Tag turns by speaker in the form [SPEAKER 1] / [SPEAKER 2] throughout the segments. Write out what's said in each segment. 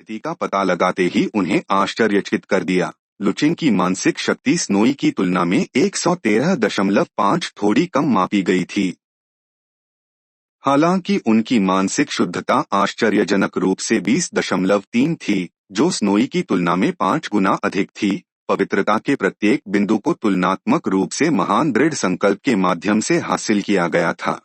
[SPEAKER 1] स्थिति का पता लगाते ही उन्हें आश्चर्यचकित कर दिया। लुचिन की मानसिक शक्ति स्नोई की तुलना में 113.5 थोड़ी कम मापी गई थी। हालांकि उनकी मानसिक शुद्धता आश्चर्यजनक रूप से 20.3 थी, जो स्नोई की तुलना में 5 गुना अधिक थी। पवित्रता के प्रत्येक बिंदु को तुलनात्मक रूप से महान दृढ़ संकल्प के माध्यम से हासिल किया गया था।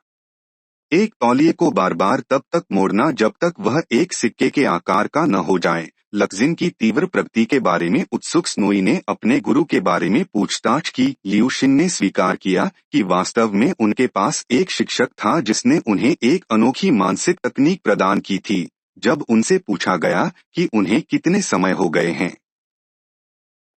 [SPEAKER 1] एक तौलिए को बार बार तब तक मोड़ना जब तक वह एक सिक्के के आकार का न हो जाए। लक्जिन की तीव्र प्रगति के बारे में उत्सुक स्नोई ने अपने गुरु के बारे में पूछताछ की। लियू शिन ने स्वीकार किया कि वास्तव में उनके पास एक शिक्षक था जिसने उन्हें एक अनोखी मानसिक तकनीक प्रदान की थी। जब उनसे पूछा गया कि उन्हें कितने समय हो गए हैं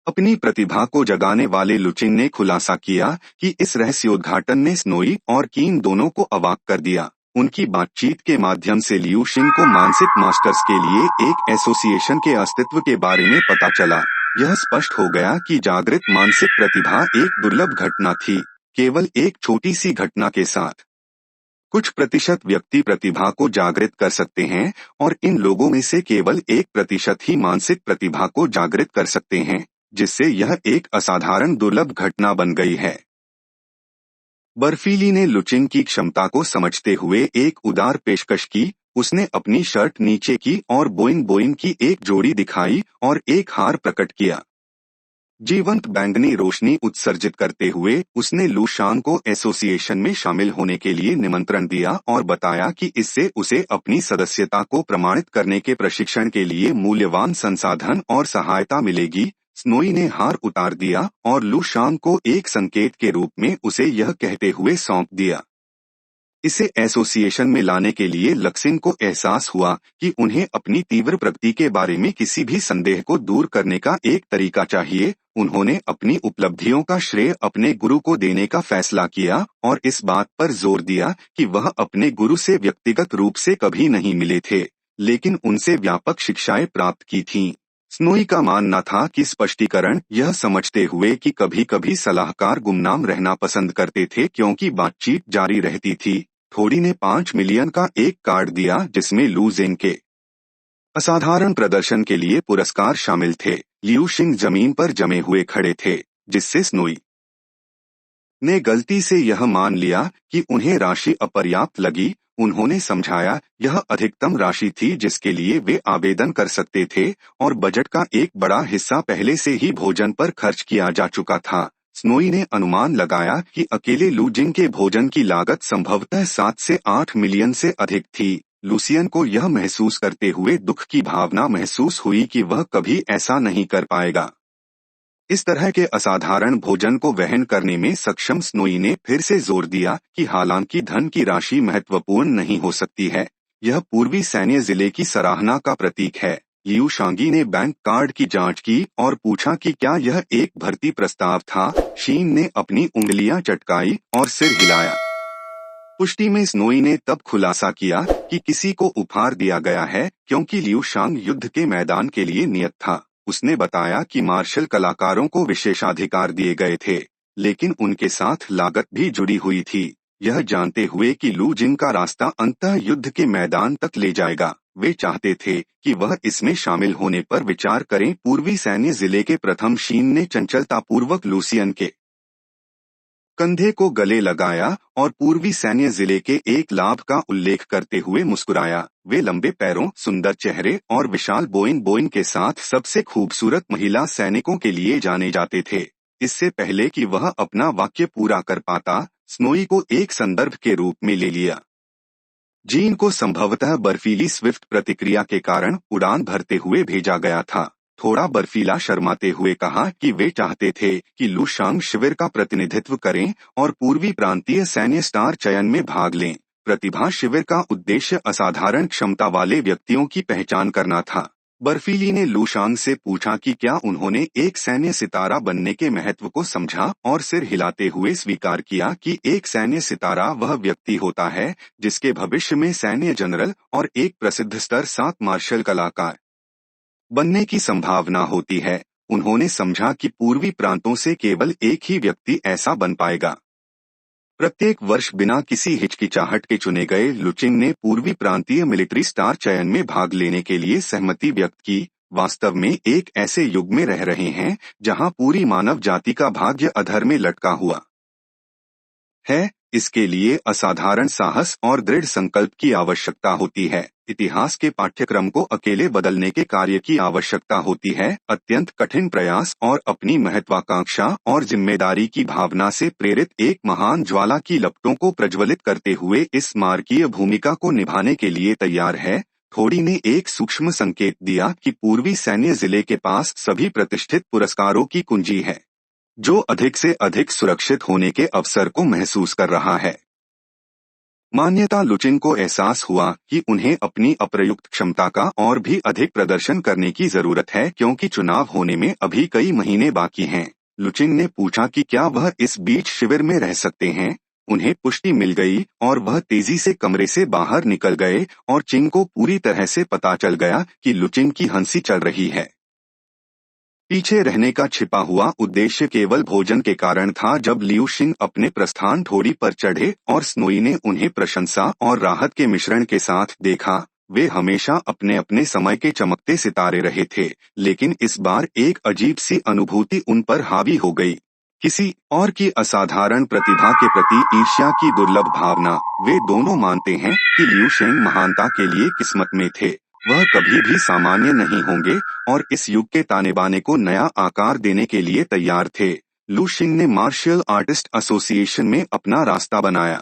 [SPEAKER 1] अपनी प्रतिभा को जगाने वाले लुचिन ने खुलासा किया कि इस रहस्योद्घाटन ने स्नोई और कीन दोनों को अवाक कर दिया। उनकी बातचीत के माध्यम से लियू शिन को मानसिक मास्टर्स के लिए एक एसोसिएशन के अस्तित्व के बारे में पता चला। यह स्पष्ट हो गया कि जागृत मानसिक प्रतिभा एक दुर्लभ घटना थी, केवल एक छोटी सी घटना के साथ। कुछ प्रतिशत व्यक्ति प्रतिभा को जागृत कर सकते हैं और इन लोगों में से केवल 1% ही मानसिक प्रतिभा को जागृत कर सकते हैं, जिससे यह एक असाधारण दुर्लभ घटना बन गई है। बर्फीली ने लुचिन की क्षमता को समझते हुए एक उदार पेशकश की। उसने अपनी शर्ट नीचे की और बोइंग बोइंग की एक जोड़ी दिखाई और एक हार प्रकट किया। जीवंत बैंगनी रोशनी उत्सर्जित करते हुए उसने लू शांग को एसोसिएशन में शामिल होने के लिए निमंत्रण दिया और बताया कि इससे उसे अपनी सदस्यता को प्रमाणित करने के प्रशिक्षण के लिए मूल्यवान संसाधन और सहायता मिलेगी। स्नोई ने हार उतार दिया और लू शांग को एक संकेत के रूप में उसे यह कहते हुए सौंप दिया। इसे एसोसिएशन में लाने के लिए लक्सिन को एहसास हुआ कि उन्हें अपनी तीव्र प्रगति के बारे में किसी भी संदेह को दूर करने का एक तरीका चाहिए। उन्होंने अपनी उपलब्धियों का श्रेय अपने गुरु को देने का फैसला किया और इस बात पर जोर दिया कि वह अपने गुरु से व्यक्तिगत रूप से कभी नहीं मिले थे, लेकिन उनसे व्यापक शिक्षाएं प्राप्त की थीं। स्नोई का मानना था कि स्पष्टीकरण यह समझते हुए कि कभी-कभी सलाहकार गुमनाम रहना पसंद करते थे क्योंकि बातचीत जारी रहती थी। थोड़ी ने 5 मिलियन का एक कार्ड दिया जिसमें लू जेन के असाधारण प्रदर्शन के लिए पुरस्कार शामिल थे। लियू शिंग जमीन पर जमे हुए खड़े थे, जिससे स्नोई ने गलती से यह मान लिया कि उन्हें राशि अपर्याप्त लगी। उन्होंने समझाया यह अधिकतम राशि थी जिसके लिए वे आवेदन कर सकते थे और बजट का एक बड़ा हिस्सा पहले से ही भोजन पर खर्च किया जा चुका था। स्नोई ने अनुमान लगाया कि अकेले लू जिंग के भोजन की लागत संभवतः 7 से 8 मिलियन से अधिक थी। लूसियन को यह महसूस करते हुए दुख की भावना महसूस हुई कि वह कभी ऐसा नहीं कर पाएगा। इस तरह के असाधारण भोजन को वहन करने में सक्षम स्नोई ने फिर से जोर दिया कि हालांकि धन की राशि महत्वपूर्ण नहीं हो सकती है, यह पूर्वी सैन्य जिले की सराहना का प्रतीक है। लियू शांगी ने बैंक कार्ड की जांच की और पूछा कि क्या यह एक भर्ती प्रस्ताव था। शीन ने अपनी उंगलियां चटकाई और सिर हिलाया। पुष्टि में स्नोई ने तब खुलासा किया कि किसी को उपहार दिया गया है क्योंकि लियू शांग युद्ध के मैदान के लिए नियत था। उसने बताया कि मार्शल कलाकारों को विशेषाधिकार दिए गए थे, लेकिन उनके साथ लागत भी जुड़ी हुई थी। यह जानते हुए कि लू जिंग का रास्ता अंततः युद्ध के मैदान तक ले जाएगा, वे चाहते थे कि वह इसमें शामिल होने पर विचार करें। पूर्वी सैन्य जिले के प्रथम शीन ने चंचलतापूर्वक लूसियन के कंधे को गले लगाया और पूर्वी सैन्य जिले के एक लाभ का उल्लेख करते हुए मुस्कुराया। वे लंबे पैरों, सुंदर चेहरे और विशाल बोइंग बोइंग के साथ सबसे खूबसूरत महिला सैनिकों के लिए जाने जाते थे। इससे पहले कि वह अपना वाक्य पूरा कर पाता, स्नोई को एक संदर्भ के रूप में ले लिया। जीन को संभवतः बर्फीली स्विफ्ट प्रतिक्रिया के कारण उड़ान भरते हुए भेजा गया था। थोड़ा बर्फीला शर्माते हुए कहा कि वे चाहते थे कि लू शांग शिविर का प्रतिनिधित्व करें और पूर्वी प्रांतीय सैन्य स्टार चयन में भाग लें। प्रतिभा शिविर का उद्देश्य असाधारण क्षमता वाले व्यक्तियों की पहचान करना था। बर्फीली ने लू शांग से पूछा कि क्या उन्होंने एक सैन्य सितारा बनने के महत्व को समझा और सिर हिलाते हुए स्वीकार किया कि एक सैन्य सितारा वह व्यक्ति होता है जिसके भविष्य में सैन्य जनरल और एक प्रसिद्ध स्तर 7 मार्शल कलाकार बनने की संभावना होती है। उन्होंने समझा कि पूर्वी प्रांतों से केवल एक ही व्यक्ति ऐसा बन पाएगा। प्रत्येक वर्ष बिना किसी हिचकिचाहट के चुने गए लुचिंग ने पूर्वी प्रांतीय मिलिट्री स्टार चयन में भाग लेने के लिए सहमति व्यक्त की। वास्तव में एक ऐसे युग में रह रहे हैं जहां पूरी मानव जाति का भाग्य अधर में लटका हुआ है। इसके लिए असाधारण साहस और दृढ़ संकल्प की आवश्यकता होती है। इतिहास के पाठ्यक्रम को अकेले बदलने के कार्य की आवश्यकता होती है। अत्यंत कठिन प्रयास और अपनी महत्वाकांक्षा और जिम्मेदारी की भावना से प्रेरित एक महान ज्वाला की लपटों को प्रज्वलित करते हुए इस मार्गीय भूमिका को निभाने के लिए तैयार है। थोड़ी ने एक सूक्ष्म संकेत दिया कि पूर्वी सैन्य जिले के पास सभी प्रतिष्ठित पुरस्कारों की कुंजी है, जो अधिक से अधिक सुरक्षित होने के अवसर को महसूस कर रहा है। मान्यता लुचिंग को एहसास हुआ कि उन्हें अपनी अप्रयुक्त क्षमता का और भी अधिक प्रदर्शन करने की जरूरत है, क्योंकि चुनाव होने में अभी कई महीने बाकी हैं। लुचिंग ने पूछा कि क्या वह इस बीच शिविर में रह सकते हैं। उन्हें पुष्टि मिल गई और वह तेजी से कमरे से बाहर निकल गए और चिंग को पूरी तरह से पता चल गया कि लुचिंग की हंसी चल रही है। पीछे रहने का छिपा हुआ उद्देश्य केवल भोजन के कारण था। जब लियू शिंग अपने प्रस्थान थोड़ी पर चढ़े और स्नोई ने उन्हें प्रशंसा और राहत के मिश्रण के साथ देखा, वे हमेशा अपने अपने समय के चमकते सितारे रहे थे, लेकिन इस बार एक अजीब सी अनुभूति उन पर हावी हो गई, किसी और की असाधारण प्रतिभा के प्रति ईर्ष्या की दुर्लभ भावना। वे दोनों मानते हैं कि लियू शिंग महानता के लिए किस्मत में थे। वह कभी भी सामान्य नहीं होंगे और इस युग के तानेबाने को नया आकार देने के लिए तैयार थे। लू शिंग ने मार्शल आर्टिस्ट एसोसिएशन में अपना रास्ता बनाया।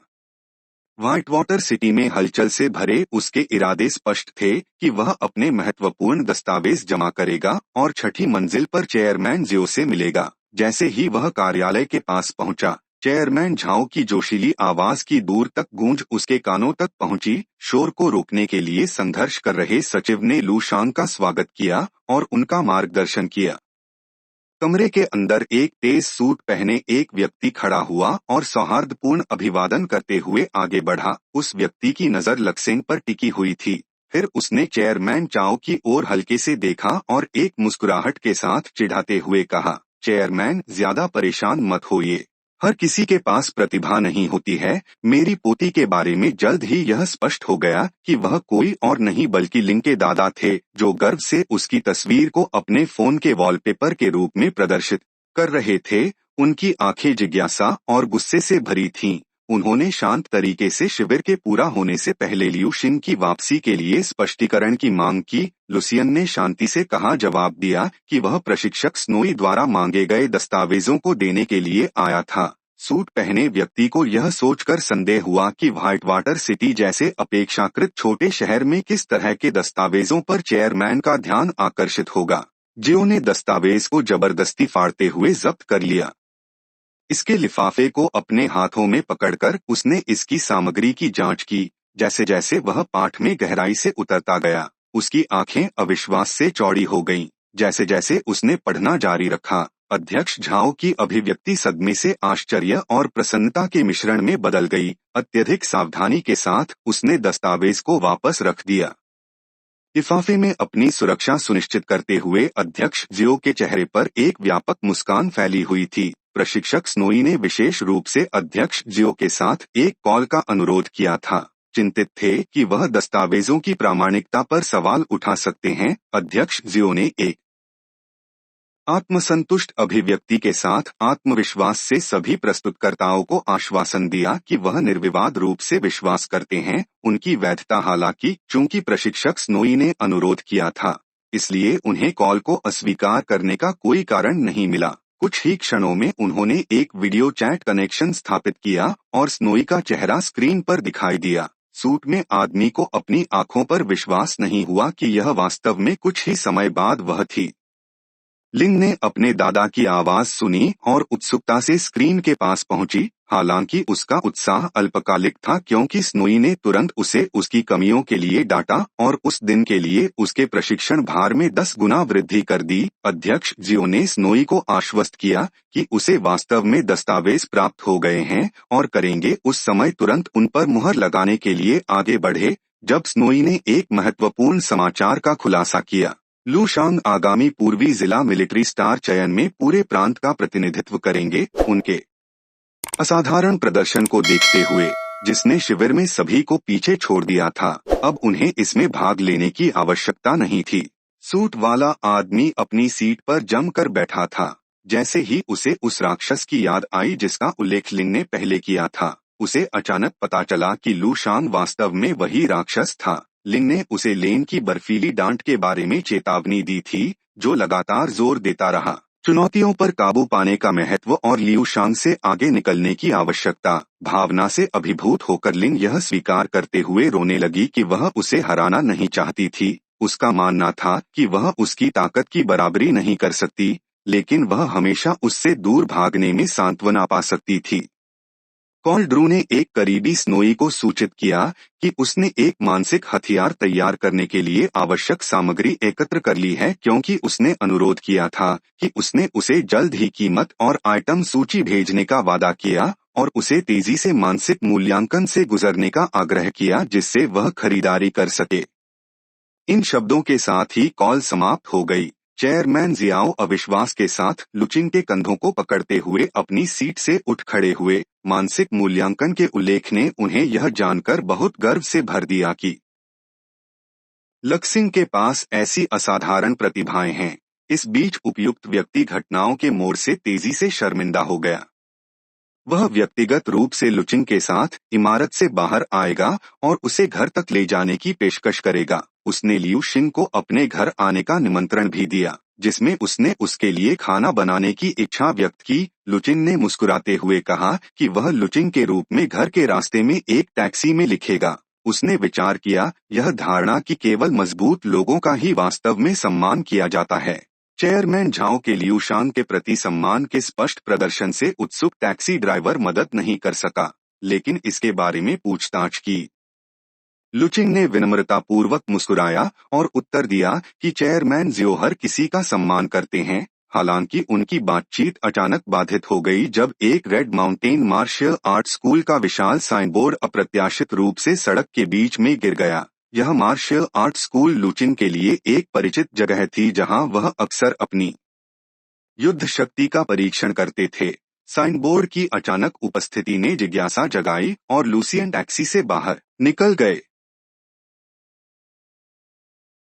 [SPEAKER 1] व्हाइट वाटर सिटी में हलचल से भरे उसके इरादे स्पष्ट थे कि वह अपने महत्वपूर्ण दस्तावेज जमा करेगा और छठी मंजिल पर चेयरमैन जियो से मिलेगा। जैसे ही वह कार्यालय के पास पहुंचा, चेयरमैन झाओ की जोशीली आवाज की दूर तक गूंज उसके कानों तक पहुंची। शोर को रोकने के लिए संघर्ष कर रहे सचिव ने लू शांग का स्वागत किया और उनका मार्गदर्शन किया। कमरे के अंदर एक तेज सूट पहने एक व्यक्ति खड़ा हुआ और सौहार्दपूर्ण अभिवादन करते हुए आगे बढ़ा। उस व्यक्ति की नजर लक्सेंग पर टिकी हुई थी। फिर उसने चेयरमैन चाओ की ओर हल्के से देखा और एक मुस्कुराहट के साथ चिढ़ाते हुए कहा, चेयरमैन, ज्यादा परेशान मत होइए। हर किसी के पास प्रतिभा नहीं होती है। मेरी पोती के बारे में जल्द ही यह स्पष्ट हो गया कि वह कोई और नहीं बल्कि लिंग के दादा थे, जो गर्व से उसकी तस्वीर को अपने फोन के वॉलपेपर के रूप में प्रदर्शित कर रहे थे। उनकी आंखें जिज्ञासा और गुस्से से भरी थीं। उन्होंने शांत तरीके से शिविर के पूरा होने से पहले लियू शिंग की वापसी के लिए स्पष्टीकरण की मांग की। लुसियन ने शांति से कहा, जवाब दिया कि वह प्रशिक्षक स्नोई द्वारा मांगे गए दस्तावेजों को देने के लिए आया था। सूट पहने व्यक्ति को यह सोचकर संदेह हुआ कि व्हाइट वाटर सिटी जैसे अपेक्षाकृत छोटे शहर में किस तरह के दस्तावेजों पर चेयरमैन का ध्यान आकर्षित होगा। जियो ने दस्तावेज को जबरदस्ती फाड़ते हुए जब्त कर लिया। इसके लिफाफे को अपने हाथों में पकड़कर उसने इसकी सामग्री की जांच की। जैसे जैसे वह पाठ में गहराई से उतरता गया, उसकी आंखें अविश्वास से चौड़ी हो गईं। जैसे जैसे उसने पढ़ना जारी रखा, अध्यक्ष झाओ की अभिव्यक्ति सदमे से आश्चर्य और प्रसन्नता के मिश्रण में बदल गई। अत्यधिक सावधानी के साथ उसने दस्तावेज को वापस रख दिया। लिफाफे में अपनी सुरक्षा सुनिश्चित करते हुए अध्यक्ष जियो के चेहरे पर एक व्यापक मुस्कान फैली हुई थी। प्रशिक्षक स्नोई ने विशेष रूप से अध्यक्ष जियो के साथ एक कॉल का अनुरोध किया था। चिंतित थे कि वह दस्तावेजों की प्रामाणिकता पर सवाल उठा सकते हैं। अध्यक्ष जियो ने एक आत्मसंतुष्ट अभिव्यक्ति के साथ आत्मविश्वास से सभी प्रस्तुतकर्ताओं को आश्वासन दिया कि वह निर्विवाद रूप से विश्वास करते हैं उनकी वैधता। हालांकि चूंकि प्रशिक्षक स्नोई ने अनुरोध किया था, इसलिए उन्हें कॉल को अस्वीकार करने का कोई कारण नहीं मिला। कुछ ही क्षणों में उन्होंने एक वीडियो चैट कनेक्शन स्थापित किया और स्नोई का चेहरा स्क्रीन पर दिखाई दिया। सूट में आदमी को अपनी आंखों पर विश्वास नहीं हुआ कि यह वास्तव में कुछ ही समय बाद वह थी। लिंग ने अपने दादा की आवाज सुनी और उत्सुकता से स्क्रीन के पास पहुंची। हालांकि उसका उत्साह अल्पकालिक था, क्योंकि स्नोई ने तुरंत उसे उसकी कमियों के लिए डांटा और उस दिन के लिए उसके प्रशिक्षण भार में 10 गुना वृद्धि कर दी। अध्यक्ष जियो ने स्नोई को आश्वस्त किया कि उसे वास्तव में दस्तावेज प्राप्त हो गए हैं और करेंगे। उस समय तुरंत उन पर मुहर लगाने के लिए आगे बढ़े जब स्नोई ने एक महत्वपूर्ण समाचार का खुलासा किया। लू शांग आगामी पूर्वी जिला मिलिट्री स्टार चयन में पूरे प्रांत का प्रतिनिधित्व करेंगे। उनके असाधारण प्रदर्शन को देखते हुए, जिसने शिविर में सभी को पीछे छोड़ दिया था, अब उन्हें इसमें भाग लेने की आवश्यकता नहीं थी। सूट वाला आदमी अपनी सीट पर जमकर बैठा था। जैसे ही उसे उस राक्षस की याद आई जिसका उल्लेख लिन ने पहले किया था, उसे अचानक पता चला कि लू शांग वास्तव में वही राक्षस था। लिन ने उसे लेन की बर्फीली डांट के बारे में चेतावनी दी थी, जो लगातार जोर देता रहा। चुनौतियों पर काबू पाने का महत्व और लियू शांग से आगे निकलने की आवश्यकता। भावना से अभिभूत होकर लिन यह स्वीकार करते हुए रोने लगी कि वह उसे हराना नहीं चाहती थी। उसका मानना था कि वह उसकी ताकत की बराबरी नहीं कर सकती, लेकिन वह हमेशा उससे दूर भागने में सांत्वना पा सकती थी। कॉल्ड्रू ने एक करीबी स्नोई को सूचित किया कि उसने एक मानसिक हथियार तैयार करने के लिए आवश्यक सामग्री एकत्र कर ली है, क्योंकि उसने अनुरोध किया था कि उसने उसे जल्द ही कीमत और आइटम सूची भेजने का वादा किया और उसे तेजी से मानसिक मूल्यांकन से गुजरने का आग्रह किया जिससे वह खरीदारी कर सके। इन शब्दों के साथ ही कॉल समाप्त हो गई। चेयरमैन जियाओ अविश्वास के साथ लुचिंग के कंधों को पकड़ते हुए अपनी सीट से उठ खड़े हुए। मानसिक मूल्यांकन के उल्लेख ने उन्हें यह जानकर बहुत गर्व से भर दिया कि लक्सिंग के पास ऐसी असाधारण प्रतिभाएं हैं। इस बीच उपयुक्त व्यक्ति घटनाओं के मोड़ से तेजी से शर्मिंदा हो गया। वह व्यक्तिगत रूप से लुचिंग के साथ इमारत से बाहर आएगा और उसे घर तक ले जाने की पेशकश करेगा। उसने लियू शिंग को अपने घर आने का निमंत्रण भी दिया, जिसमें उसने उसके लिए खाना बनाने की इच्छा व्यक्त की। लुचिंग ने मुस्कुराते हुए कहा कि वह लुचिंग के रूप में घर के रास्ते में एक टैक्सी में लिखेगा। उसने विचार किया, यह धारणा कि केवल मजबूत लोगों का ही वास्तव में सम्मान किया जाता है। चेयरमैन झाओ के लियू शांग के प्रति सम्मान के स्पष्ट प्रदर्शन से उत्सुक टैक्सी ड्राइवर मदद नहीं कर सका, लेकिन इसके बारे में पूछताछ की। लुचिंग ने विनम्रतापूर्वक मुस्कुराया और उत्तर दिया कि चेयरमैन जियो हर किसी का सम्मान करते हैं। हालांकि उनकी बातचीत अचानक बाधित हो गई जब एक red mountain martial art school का विशाल साइन बोर्ड अप्रत्याशित रूप से सड़क के बीच में गिर गया। यह मार्शल आर्ट स्कूल लुचिंग के लिए एक परिचित जगह थी जहां वह अक्सर अपनी युद्ध शक्ति का परीक्षण करते थे। साइन बोर्ड की अचानक उपस्थिति ने जिज्ञासा जगाई और लूसियन टैक्सी से बाहर निकल गए।